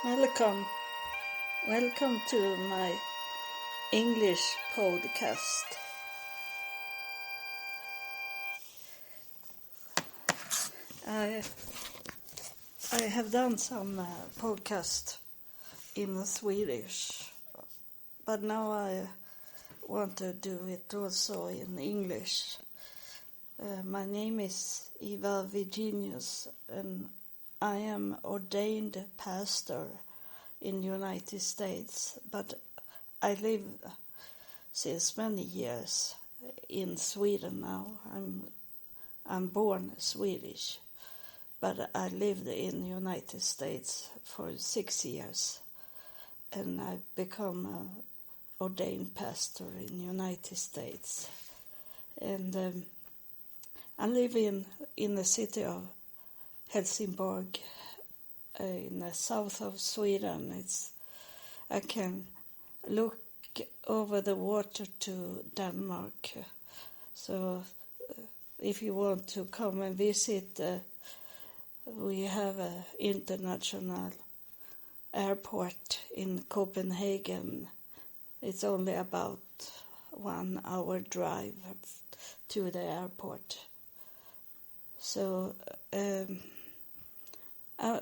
Welcome. Welcome to my English podcast. I have done some podcast in Swedish, but now I want to do it also in English. My name is Eva Virginius, and I am ordained pastor in the United States, but I live since many years in Sweden now. I'm born Swedish, but I lived in the United States for 6 years, and I become an ordained pastor in the United States. And I live in the city of Helsingborg, in the south of Sweden. I can look over the water to Denmark. So if you want to come and visit, we have an international airport in Copenhagen. It's only about 1 hour drive to the airport. So I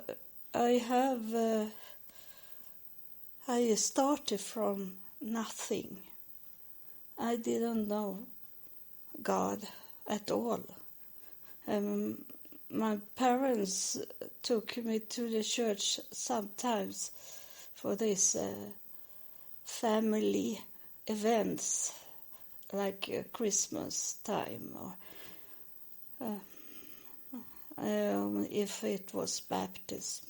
started from nothing. I didn't know God at all. My parents took me to the church sometimes for these family events, like Christmas time, or if it was baptism.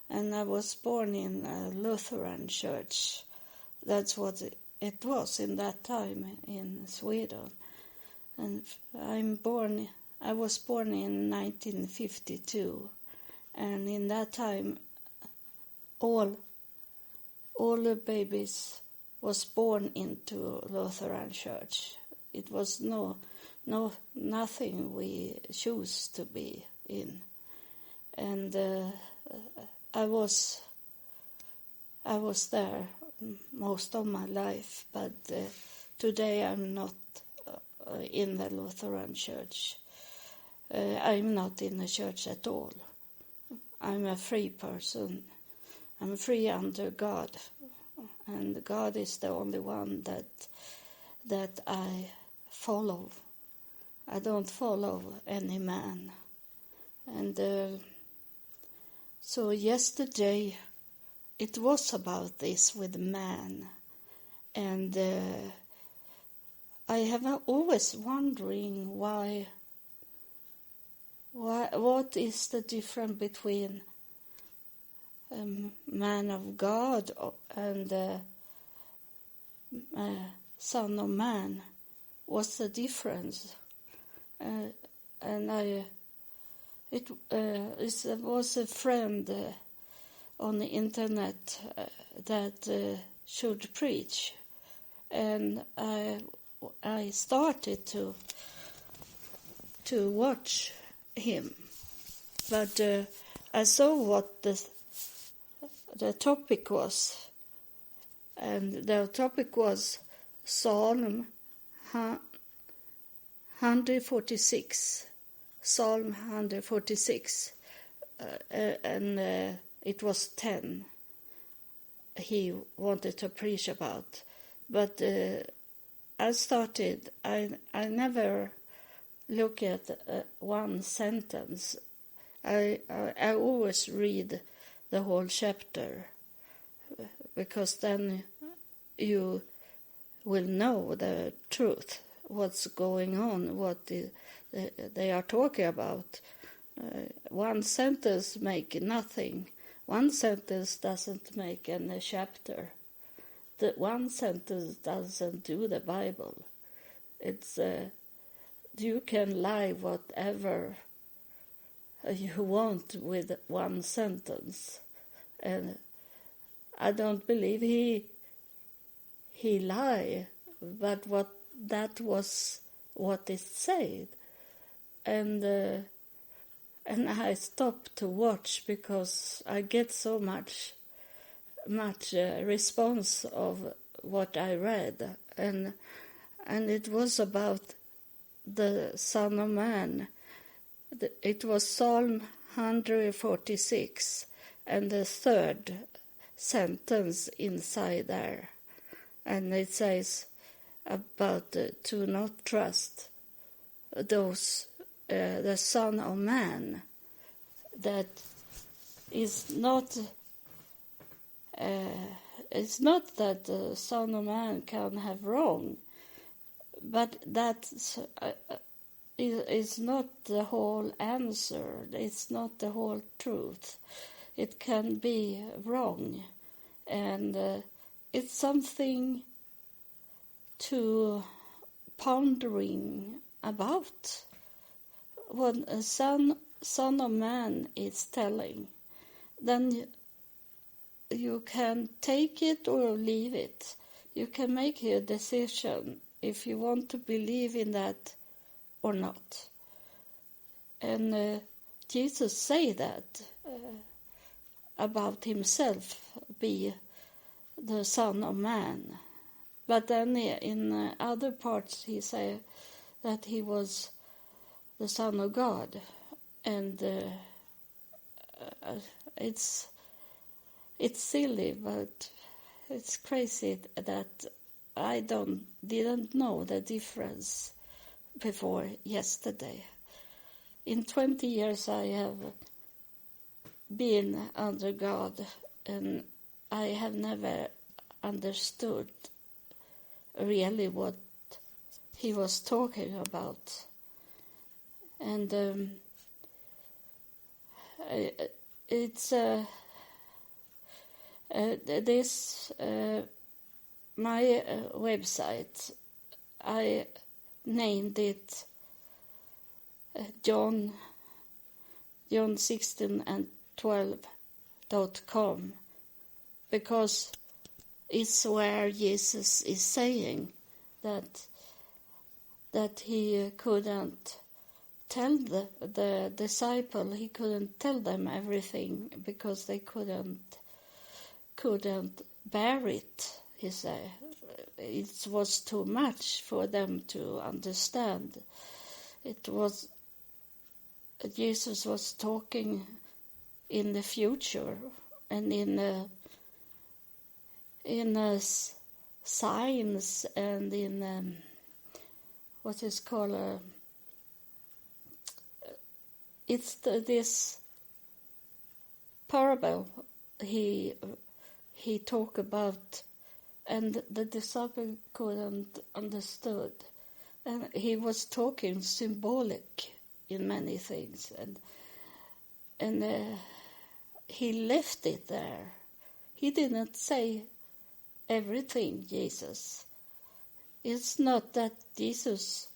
And I was born in a Lutheran church. That's what it was in that time in Sweden. And I was born in 1952. And in that time, all the babies was born into Lutheran church. It was nothing we choose to be in. And I was there most of my life, but today I'm not in the Lutheran church. I'm not in the church at all. I'm a free person. I'm free under God, and God is the only one that I follow. I don't follow any man. And so yesterday it was about this with man, and I have always wondering what is the difference between man of God and son of man. What's the difference? It was a friend on the internet that should preach, and I started to watch him, but I saw what the topic was, and the topic was Psalm 146. Psalm 146, and it was 10 he wanted to preach about. But I never look at one sentence. I always read the whole chapter, because then you will know the truth, what's going on, what they are talking about. One sentence make nothing. One sentence doesn't make any chapter. The one sentence doesn't do the Bible. It's you can lie whatever you want with one sentence, and I don't believe he lied, but that was what it said. And I stopped to watch because I get so much much response of what I read, and it was about the Son of Man. It was Psalm 146, and the third sentence inside there, and it says about to not trust those the Son of Man, that is not. It's not that the Son of Man can have wrong, but that is not the whole answer. It's not the whole truth. It can be wrong, and it's something to pondering about what a Son of Man is telling. Then you can take it or leave it. You can make a decision if you want to believe in that or not. And Jesus say that about himself, be the Son of Man. But then in other parts he say that he was the Son of God. And it's silly, but it's crazy that I didn't know the difference before yesterday. In 20 years I have been under God, and I have never understood really what he was talking about. And it's this my website, I named it John 16 and 12.com, because it's where Jesus is saying that he couldn't tell the disciple, he couldn't tell them everything because they couldn't bear it. He said it was too much for them to understand. Jesus was talking in the future and in science and in what is called this parable he talked about, and the disciple couldn't understood, and he was talking symbolic in many things, and he left it there. He didn't say everything, Jesus. It's not that Jesus,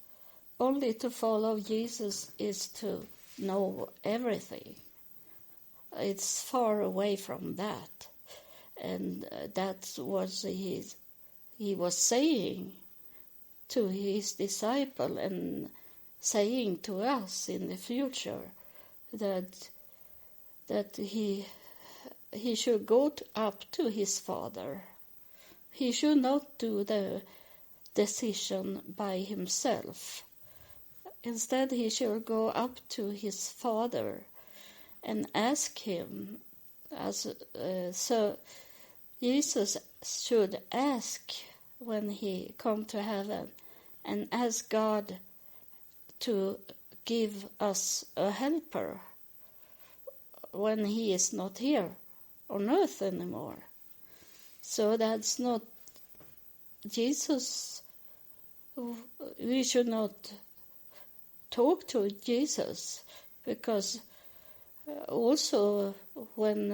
only to follow Jesus is to know everything. It's far away from that. And that was he was saying to his disciple and saying to us in the future that he should go up to his Father. He should not do the decision by himself. Instead, he should go up to his Father and ask him. So Jesus should ask when he come to heaven and ask God to give us a helper when he is not here on earth anymore. So that's not Jesus. We should not talk to Jesus, because also when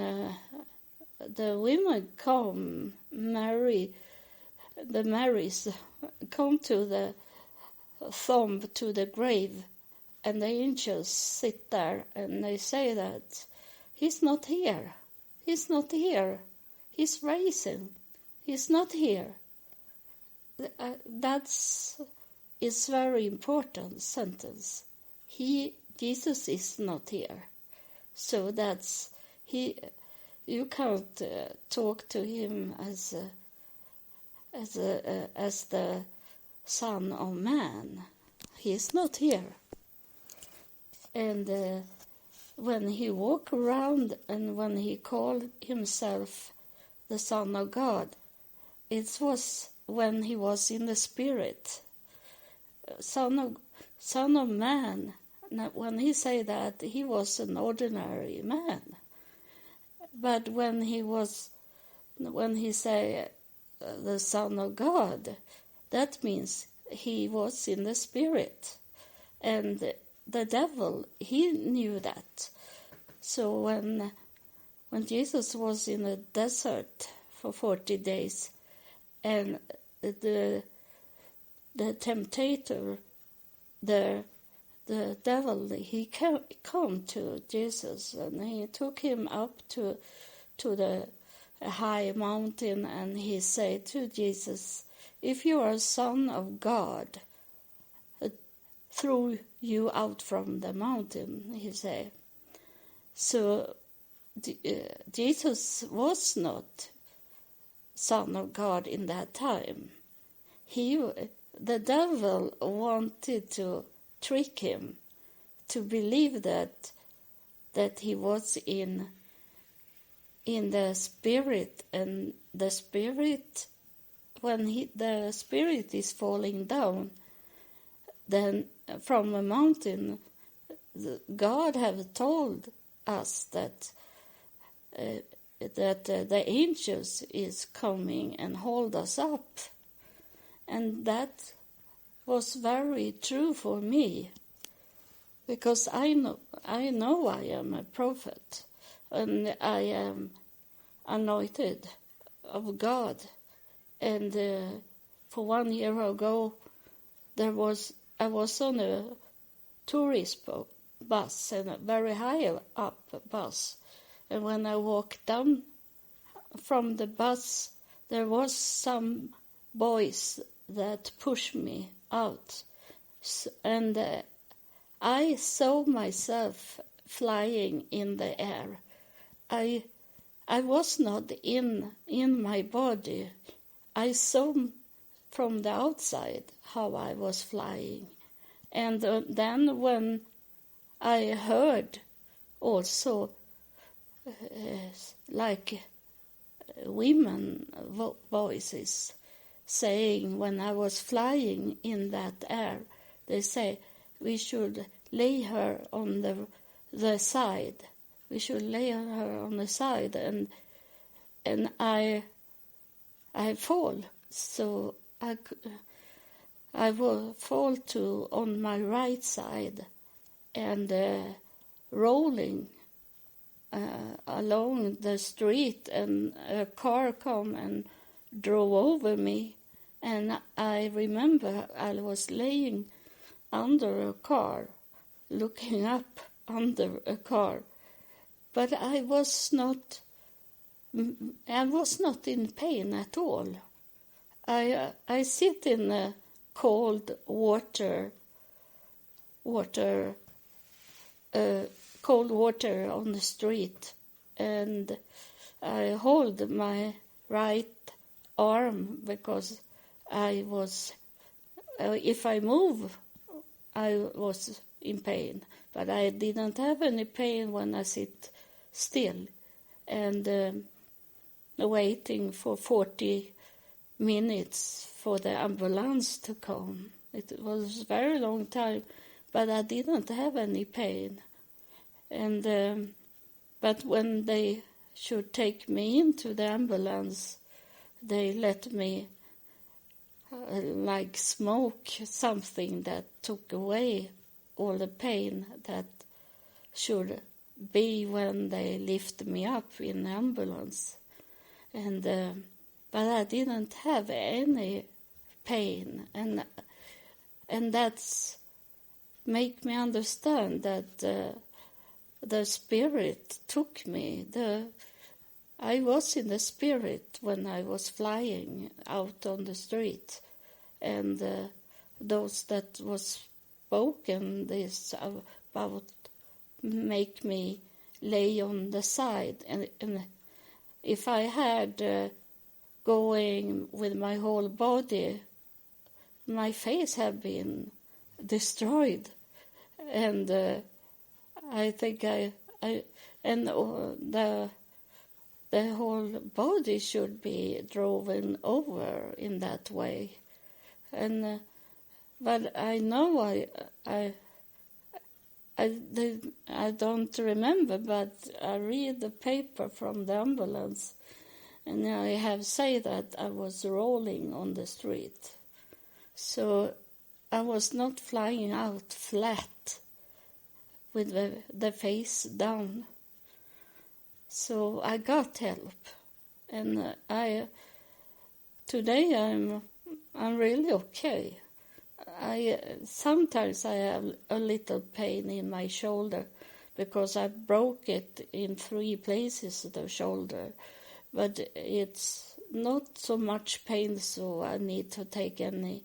the women come, the Marys come to the tomb, to the grave, and the angels sit there and they say that he's not here, he's not here, he's risen, he's not here. That's is very important sentence. Jesus is not here. So that's he You can't talk to him as the Son of Man. He is not here. And when he walked around and when he called himself the Son of God, it was when he was in the Spirit. Son of Man. Now, when he said that, he was an ordinary man. But when he said the Son of God, that means he was in the Spirit. And the devil, he knew that. So when Jesus was in the desert for 40 days, and the tempter, the devil, he came to Jesus, and he took him up to the high mountain, and he said to Jesus, "If you are a son of God, throw you out from the mountain," he said. So Jesus was not Son of God in that time. The devil wanted to trick him to believe that he was in the Spirit, and the Spirit, when the Spirit is falling down, then from a mountain, God have told us that the angels is coming and hold us up, and that was very true for me, because I know I am a prophet, and I am anointed of God. And for 1 year ago, I was on a tourist bus, and a very high up bus. And when I walked down from the bus, there was some boys that pushed me out. And I saw myself flying in the air. I was not in my body. I saw from the outside how I was flying. And then when I heard also like women voices saying, when I was flying in that air, they say, we should lay her on the side. We should lay her on the side, and I fall. So I will fall to on my right side, and rolling along the street, and a car come and drove over me. And I remember I was laying under a car, looking up under a car, but I was not in pain at all. I sit in a cold water on the street, and I hold my right arm because I was, if I move, I was in pain, but I didn't have any pain when I sit still, and waiting for 40 minutes for the ambulance to come. It was a very long time, but I didn't have any pain. And but when they should take me into the ambulance, they let me like smoke something that took away all the pain that should be when they lift me up in the ambulance. And but I didn't have any pain, and that's make me understand that the Spirit took me. I was in the Spirit when I was flying out on the street, and those that was spoken this about make me lay on the side, and if I had going with my whole body, my face had been destroyed. And I think the whole body should be driven over in that way. And but I know I don't remember, but I read the paper from the ambulance, and I have said that I was rolling on the street. So I was not flying out flat with the face down. So I got help, and today I'm really okay. Sometimes I have a little pain in my shoulder because I broke it in 3 places, the shoulder, but it's not so much pain, so I need to take any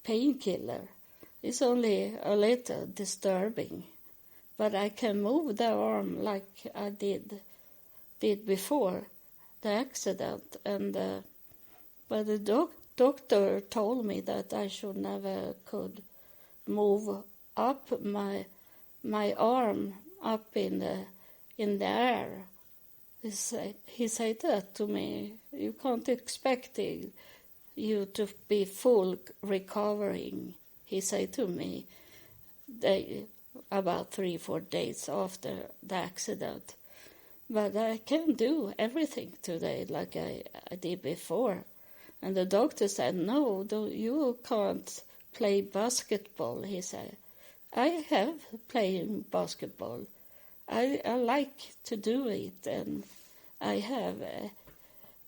painkiller. It's only a little disturbing, but I can move the arm like I did before the accident, and but the doctor told me that I should never could move up my arm up in the air. He said that to me. You can't expect you to be full recovering, he said to me about 3-4 days after the accident. But I can do everything today like I did before. And the doctor said, no, you can't play basketball, he said. I have played basketball. I like to do it, and I have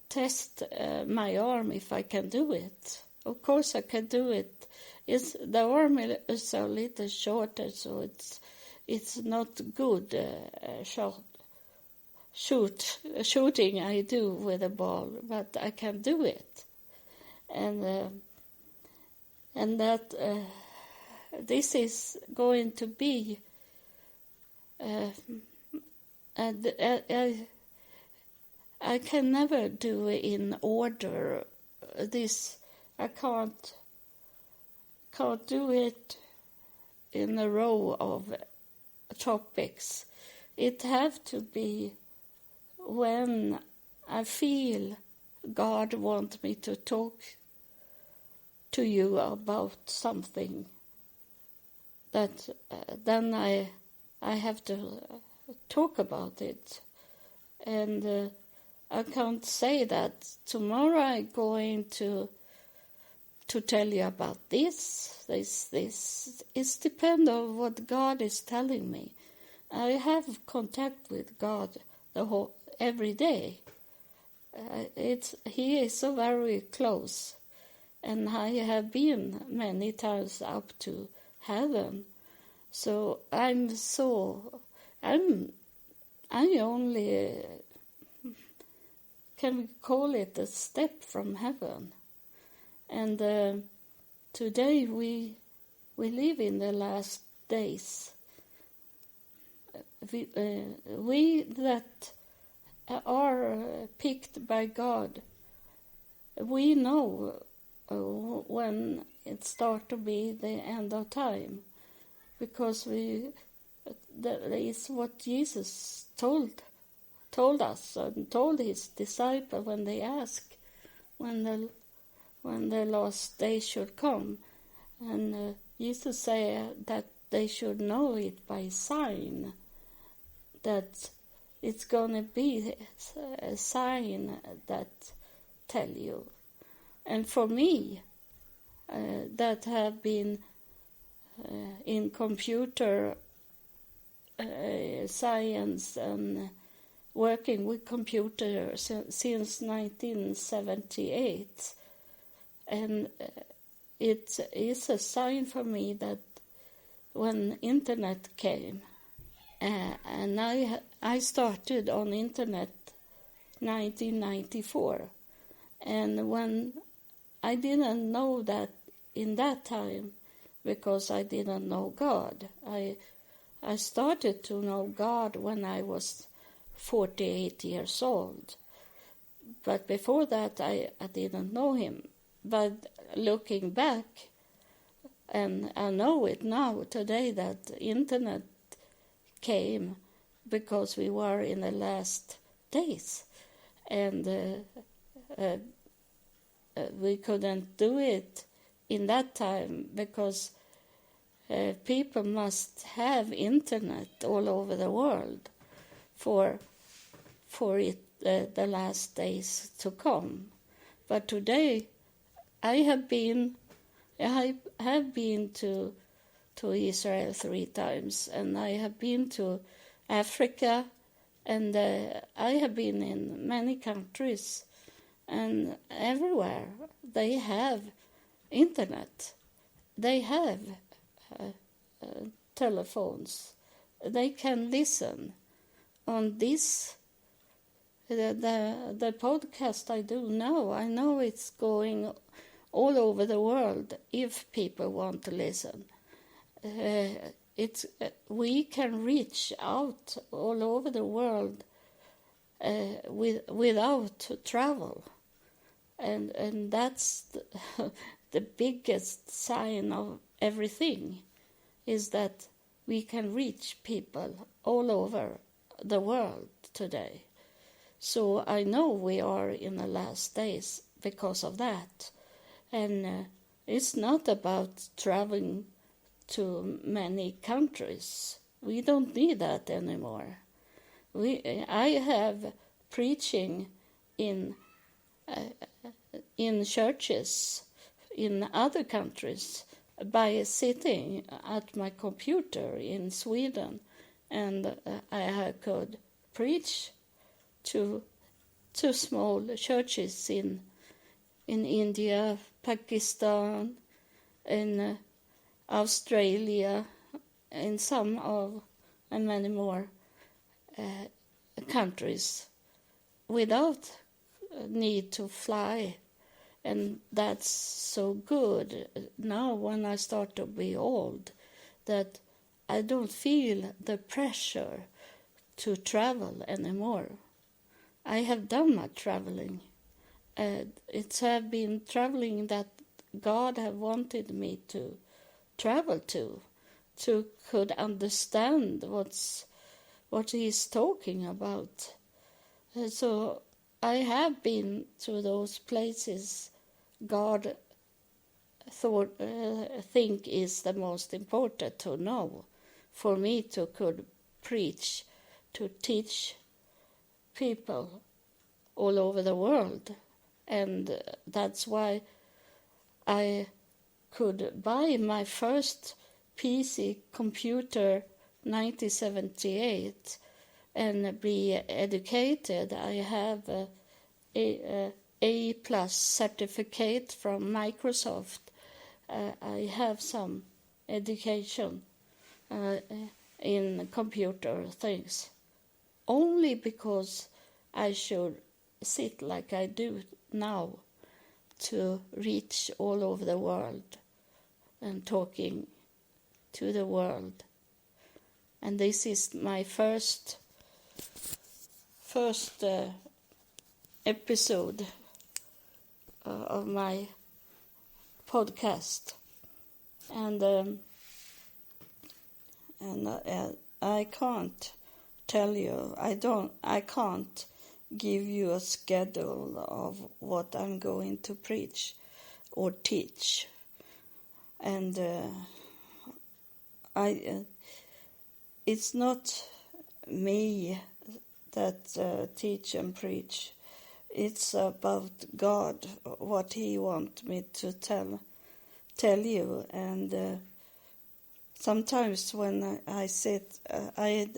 test my arm if I can do it. Of course I can do it. The arm is a little shorter, so it's not good shooting I do with a ball, but I can do it. And that this is going to be and I can never do in order. This I can't do it in a row of topics. It have to be when I feel God wants me to talk to you about something, that then I have to talk about it. And I can't say that tomorrow I'm going to tell you about this. It depends on what God is telling me. I have contact with God every day. He is so very close, and I have been many times up to heaven. So I only can we call it a step from heaven. And today we live in the last days. We that are picked by God, we know when it starts to be the end of time, because that is what Jesus told us and told his disciples when they asked when the last day should come. And Jesus said that they should know it by sign, that it's going to be a sign that tell you. And for me, that have been in computer science and working with computers since 1978, and it is a sign for me that when internet came, and I started on internet 1994, and when I didn't know that in that time, because I didn't know God. I started to know God when I was 48 years old, but before that I didn't know him. But looking back, and I know it now today, that internet came because we were in the last days, and we couldn't do it in that time because people must have internet all over the world for it the last days to come. But today I have been to Israel 3 times, and I have been to Africa, and I have been in many countries, and everywhere they have internet. They have telephones. They can listen on this. The podcast I do now, I know it's going all over the world if people want to listen. We can reach out all over the world without travel, and that's the biggest sign of everything, is that we can reach people all over the world today. So I know we are in the last days because of that. And it's not about traveling to many countries. We don't need that anymore. I have preaching in churches in other countries by sitting at my computer in Sweden, and I could preach to small churches in India, Pakistan, in Australia, in some of and many more countries without need to fly. And that's so good now when I start to be old, that I don't feel the pressure to travel anymore. I have done my traveling. It's have been traveling that God have wanted me to travel to could understand what He's talking about. So I have been to those places God think is the most important to know, for me to could preach, to teach people all over the world. And that's why I could buy my first PC computer 1978 and be educated. I have A+ certificate from Microsoft. I have some education in computer things, only because I should sit like I do now to reach all over the world and talking to the world. And this is my first episode of my podcast, and I can't tell you. I can't give you a schedule of what I'm going to preach or teach, and it's not me that teach and preach. It's about God, what He wants me to tell you. And sometimes when I sit, I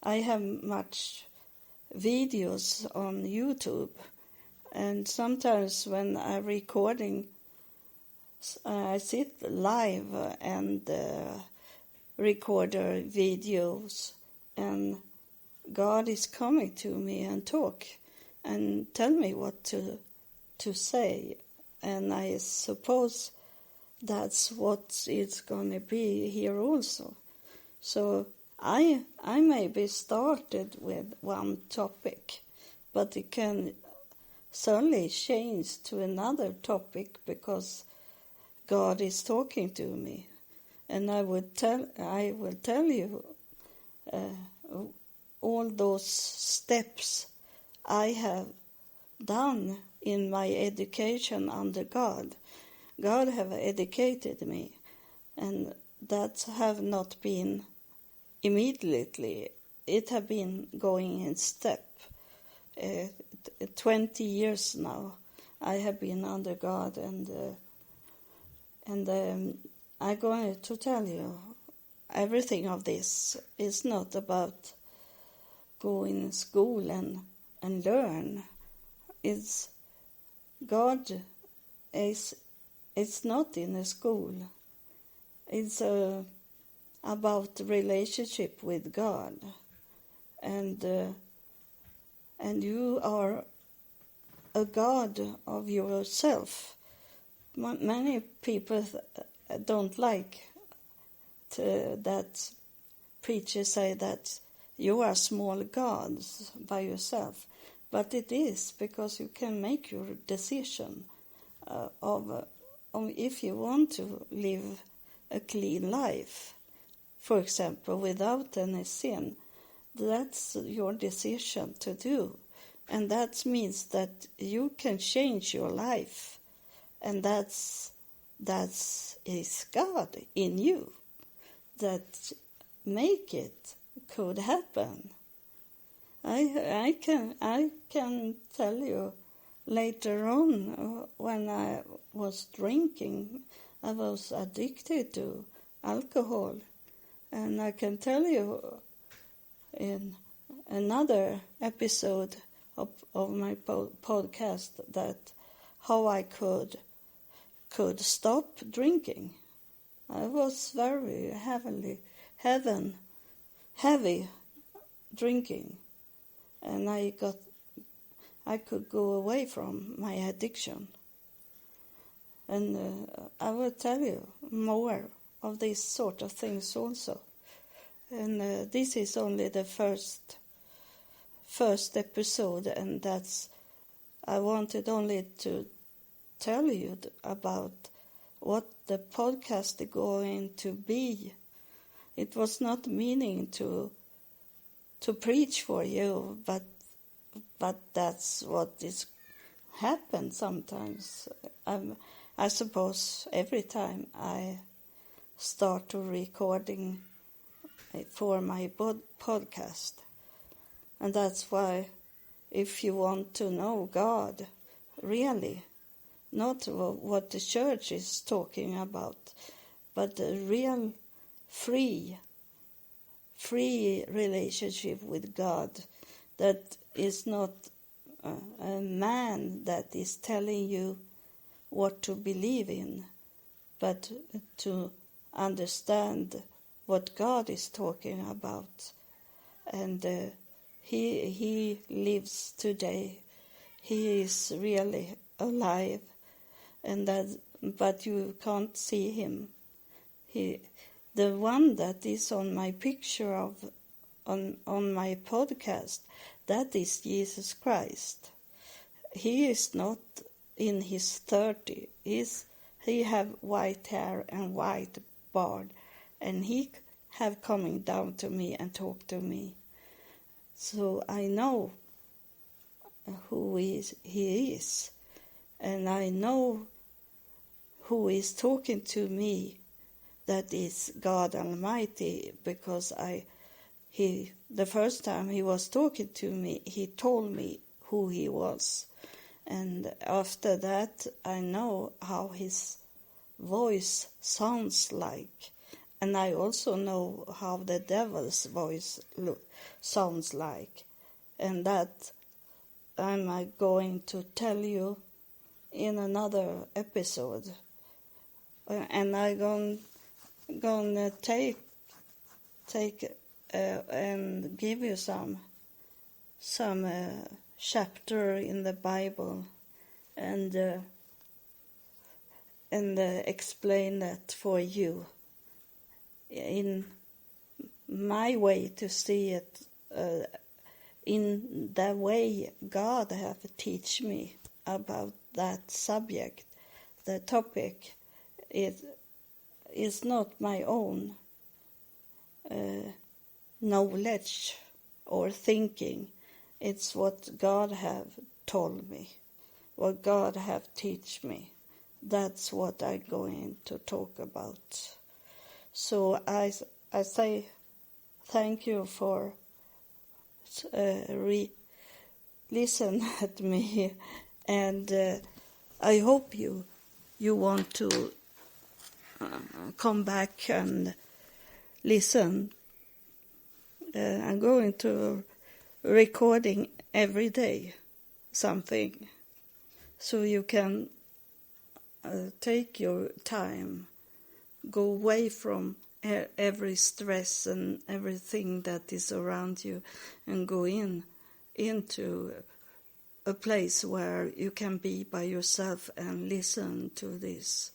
have much videos on YouTube, and sometimes when I'm recording, I sit live and record videos, and God is coming to me and talk and tell me what to say, and I suppose that's what it's going to be here also. So I maybe started with one topic, but it can suddenly change to another topic because God is talking to me, and I will tell you all those steps I have done in my education under God. God have educated me, and that have not been immediately. It have been going in step. 20 years now I have been under God, and I'm going to tell you everything of this is not about going to school and learn. It's God it's not in a school. It's about relationship with God, and you are a God of yourself. Many people don't like that preachers say that you are small gods by yourself, but it is because you can make your decision of if you want to live a clean life, for example, without any sin. That's your decision to do, and that means that you can change your life, and that's is God in you that make it could happen. I can tell you later on when I was drinking, I was addicted to alcohol, and I can tell you in another episode of my podcast that how I could stop drinking. I was very heavy drinking, and I could go away from my addiction. And I will tell you more of these sort of things also. And this is only the first episode, and that's I wanted only to tell you about what the podcast is going to be. It was not meaning to preach for you, but that's what is happened sometimes. I suppose every time I start to recording for my podcast. And that's why if you want to know God, really, not what the church is talking about, but a real free relationship with God, that is not a man that is telling you what to believe in, but to understand what God is talking about. And he lives today. He is really alive, and but you can't see him. The one that is on my picture on my podcast, that is Jesus Christ. He is not in his 30s. He have white hair and white beard, and he have coming down to me and talk to me. So I know who he is, and I know who is talking to me. That is God Almighty, because the first time he was talking to me, he told me who he was. And after that, I know how his voice sounds like. And I also know how the devil's voice sounds like. And that I'm going to tell you in another episode. And I'm gonna take and give you some chapter in the Bible and explain that for you in my way to see it, in the way God have teach me. about that subject. The topic is not my own knowledge or thinking. It's what God have told me, what God have teach me. That's what I'm going to talk about. So I say thank you for listen at me, and I hope you want to come back and listen. I'm going to recording every day something, so you can take your time, go away from every stress and everything that is around you, and go into a place where you can be by yourself and listen to this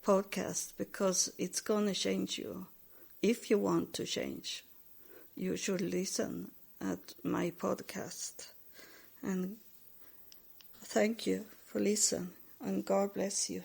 podcast, because it's going to change you. If you want to change, you should listen at my podcast. And thank you for listening, and God bless you.